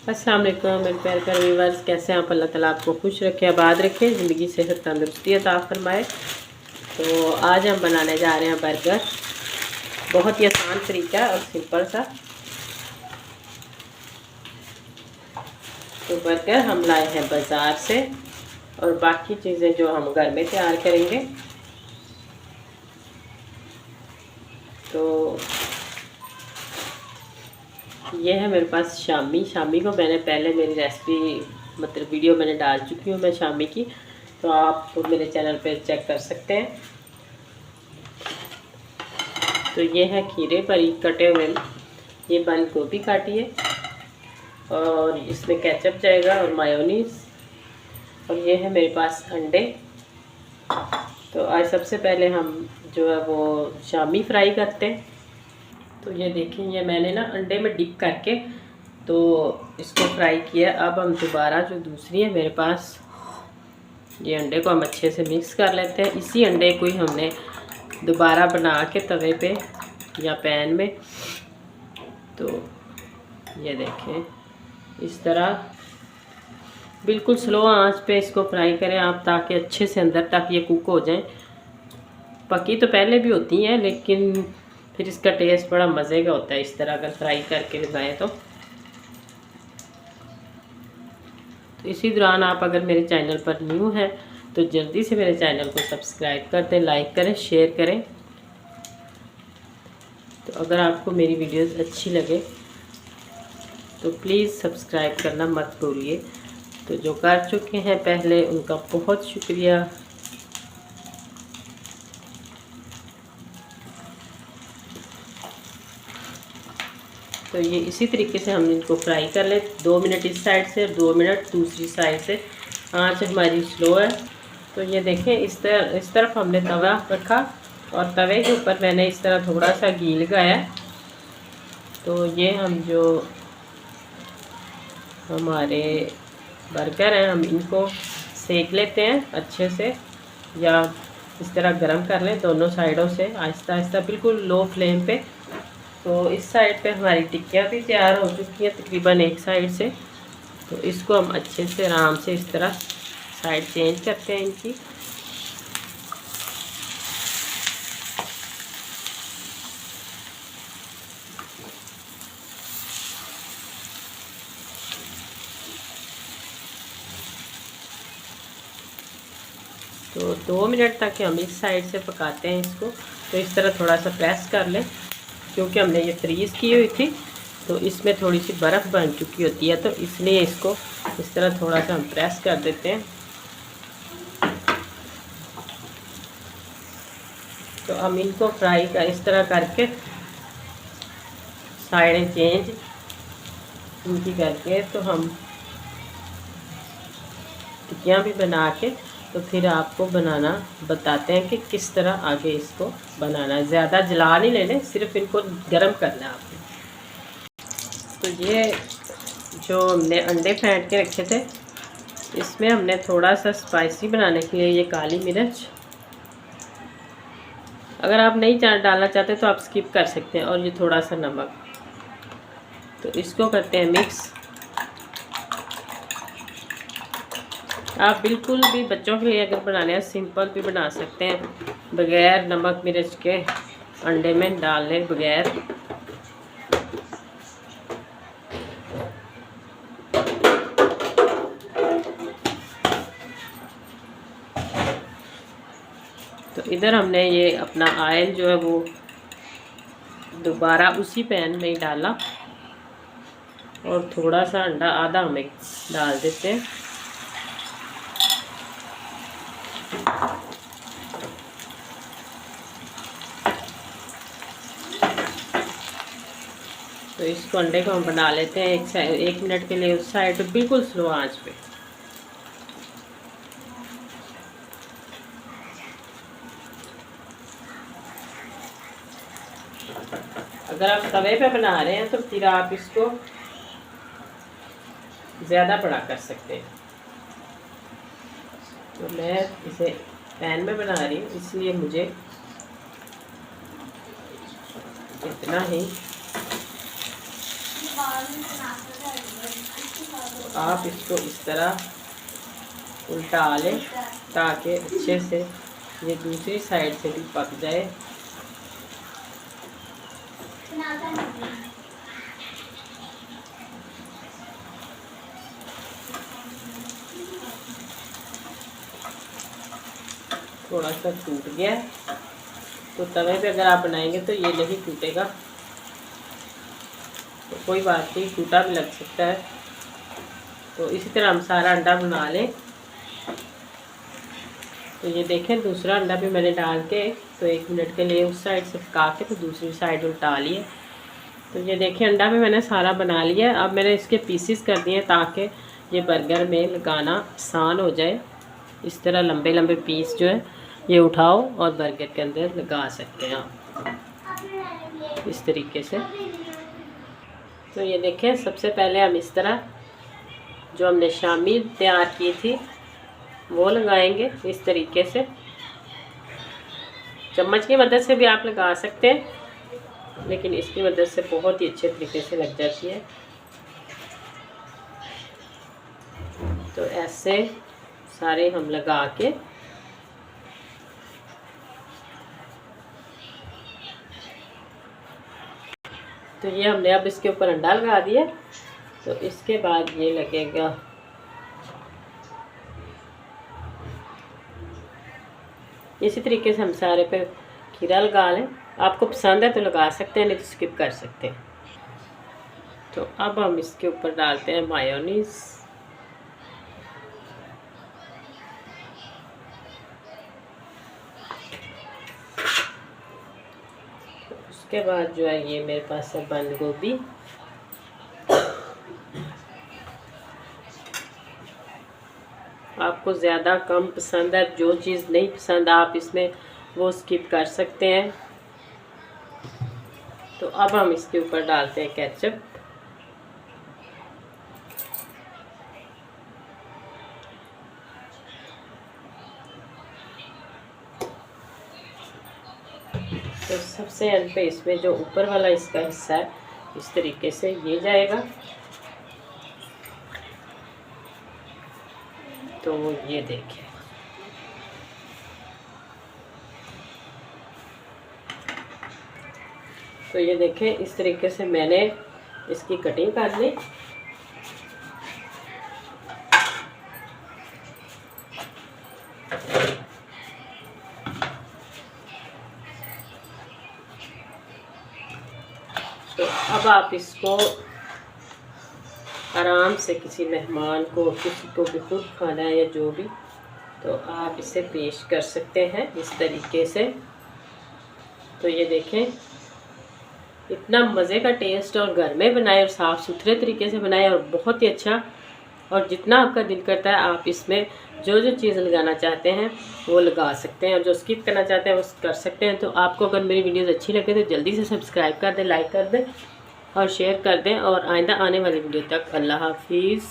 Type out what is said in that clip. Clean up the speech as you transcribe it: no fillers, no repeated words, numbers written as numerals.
अस्सलाम वालेकुम मेरे प्यारे प्यारे व्यूअर्स, कैसे हैं आप? अल्लाह ताला आपको खुश रखे, आबाद रखे, ज़िंदगी सेहत तंदुरुस्ती अता फरमाए। तो आज हम बनाने जा रहे हैं बर्गर। बहुत ही आसान तरीका और सिंपल सा। तो बर्गर हम लाए हैं बाज़ार से और बाकी चीज़ें जो हम घर में तैयार करेंगे। तो ये है मेरे पास शामी को मैंने पहले मेरी रेसिपी मतलब वीडियो मैंने डाल चुकी हूँ मैं शामी की, तो आप मेरे चैनल पे चेक कर सकते हैं। तो ये है खीरे बारीक कटे हुए, ये बंद गोभी काटी है और इसमें केचप जाएगा और मायोनीज, और ये है मेरे पास अंडे। तो आज सबसे पहले हम जो है वो शामी फ्राई करते हैं। तो ये देखें, ये मैंने ना अंडे में डिप करके तो इसको फ्राई किया। अब हम दोबारा जो दूसरी है मेरे पास, ये अंडे को हम अच्छे से मिक्स कर लेते हैं। इसी अंडे को ही हमने दोबारा बना के तवे पे या पैन में, तो ये देखें इस तरह बिल्कुल स्लो आंच पे इसको फ्राई करें आप, ताकि अच्छे से अंदर तक ये कुक हो जाएं। पकी तो पहले भी होती हैं लेकिन फिर इसका टेस्ट बड़ा मज़े का होता है इस तरह अगर फ्राई करके लगाएं तो। इसी दौरान आप अगर मेरे चैनल पर न्यू हैं तो जल्दी से मेरे चैनल को सब्सक्राइब कर दें, लाइक करें, शेयर करें। तो अगर आपको मेरी वीडियोस अच्छी लगे तो प्लीज़ सब्सक्राइब करना मत भूलिए। तो जो कर चुके हैं पहले उनका बहुत शुक्रिया। तो ये इसी तरीके से हम इनको फ्राई कर लें, 2 मिनट इस साइड से और 2 मिनट दूसरी साइड से। आंच हमारी स्लो है। तो ये देखें इस तरफ हमने तवा रखा और तवे के ऊपर मैंने इस तरह थोड़ा सा घी लगाया। तो ये हम जो हमारे बर्गर हैं हम इनको सेक लेते हैं अच्छे से, या इस तरह गरम कर लें दोनों साइडों से आहिस्ता आहिस्ता, बिल्कुल लो फ्लेम पे। तो इस साइड पे हमारी टिक्कियाँ भी तैयार हो चुकी हैं तकरीबन एक साइड से। तो इसको हम अच्छे से आराम से इस तरह साइड चेंज करते हैं इनकी। तो 2 मिनट तक हम इस साइड से पकाते हैं इसको। तो इस तरह थोड़ा सा प्रेस कर लें, क्योंकि हमने ये फ्रीज़ की हुई थी तो इसमें थोड़ी सी बर्फ़ बन चुकी होती है, तो इसलिए इसको इस तरह थोड़ा सा हम प्रेस कर देते हैं। तो हम इनको फ्राई का इस तरह करके साइडें चेंज इनकी करके, तो हम टिक्कियाँ भी बना के तो फिर आपको बनाना बताते हैं कि किस तरह आगे इसको बनाना है। ज़्यादा जला नहीं लेने, सिर्फ इनको गरम करना है आपने। तो ये जो हमने अंडे फेंट के रखे थे इसमें हमने थोड़ा सा स्पाइसी बनाने के लिए ये काली मिर्च, अगर आप नहीं डालना चाहते तो आप स्किप कर सकते हैं, और ये थोड़ा सा नमक। तो इसको करते हैं मिक्स। आप बिल्कुल भी बच्चों के लिए अगर बनाने हैं सिंपल भी बना सकते हैं, बगैर नमक मिर्च के अंडे में डालने बगैर। तो इधर हमने ये अपना ऑयल जो है वो दोबारा उसी पैन में ही डाला और थोड़ा सा अंडा आधा हमें डाल देते हैं। तो इसको अंडे को हम बना लेते हैं 1 मिनट के लिए उस साइड पे, बिल्कुल स्लो आंच पे। अगर आप तवे पे बना रहे हैं तो फिर आप इसको ज़्यादा बड़ा कर सकते हैं। तो मैं इसे पैन में बना रही हूँ इसलिए मुझे इतना ही आप इसको इस तरह उल्टा लें ताकि अच्छे से ये दूसरी साइड से भी पक जाए। थोड़ा सा टूट गया, तो तवे पे अगर आप बनाएंगे तो ये नहीं टूटेगा, तो कोई बात नहीं, टूटा भी लग सकता है। तो इसी तरह हम सारा अंडा बना लें। तो ये देखें दूसरा अंडा भी मैंने डाल के तो 1 मिनट के लिए उस साइड से पका के तो दूसरी साइड उल्टा लिए। तो ये देखें अंडा भी मैंने सारा बना लिया। अब मैंने इसके पीसेस कर दिए ताकि ये बर्गर में लगाना आसान हो जाए। इस तरह लंबे लंबे पीस जो है ये उठाओ और बर्गर के अंदर लगा सकते हैं आप इस तरीके से। तो ये देखें सबसे पहले हम इस तरह जो हमने शामी तैयार की थी वो लगाएंगे इस तरीके से। चम्मच की मदद से भी आप लगा सकते हैं, लेकिन इसकी मदद से बहुत ही अच्छे तरीके से लग जाती है। तो ऐसे सारे हम लगा के तो ये हमने अब इसके ऊपर अंडा लगा दिया। तो इसके बाद ये लगेगा इसी तरीके से हम सारे पे खीरा लगा लें। आपको पसंद है तो लगा सकते हैं, नहीं तो स्किप कर सकते हैं। तो अब हम इसके ऊपर डालते हैं मायोनीज़। उसके बाद जो है ये मेरे पास है बंद गोभी। आपको ज़्यादा कम पसंद है, जो चीज़ नहीं पसंद आप इसमें वो स्किप कर सकते हैं। तो अब हम इसके ऊपर डालते हैं केचप। तो सबसे एंड पे इसमें जो ऊपर वाला इसका हिस्सा है इस तरीके से ये जाएगा। तो ये देखिए तो ये देखें इस तरीके से मैंने इसकी कटिंग कर ली। तो अब आप इसको आराम से किसी मेहमान को, किसी को भी खुद खाना है या जो भी, तो आप इसे पेश कर सकते हैं इस तरीके से। तो ये देखें इतना मज़े का टेस्ट, और घर में बनाए और साफ़ सुथरे तरीके से बनाए और बहुत ही अच्छा। और जितना आपका दिल करता है आप इसमें जो जो चीज़ लगाना चाहते हैं वो लगा सकते हैं, और जो स्किप करना चाहते हैं वो कर सकते हैं। तो आपको अगर मेरी वीडियोज़ अच्छी लगे तो जल्दी से सब्सक्राइब कर दें, लाइक कर दें और शेयर कर दें। और आइंदा आने वाली वीडियो तक अल्लाह हाफिज़।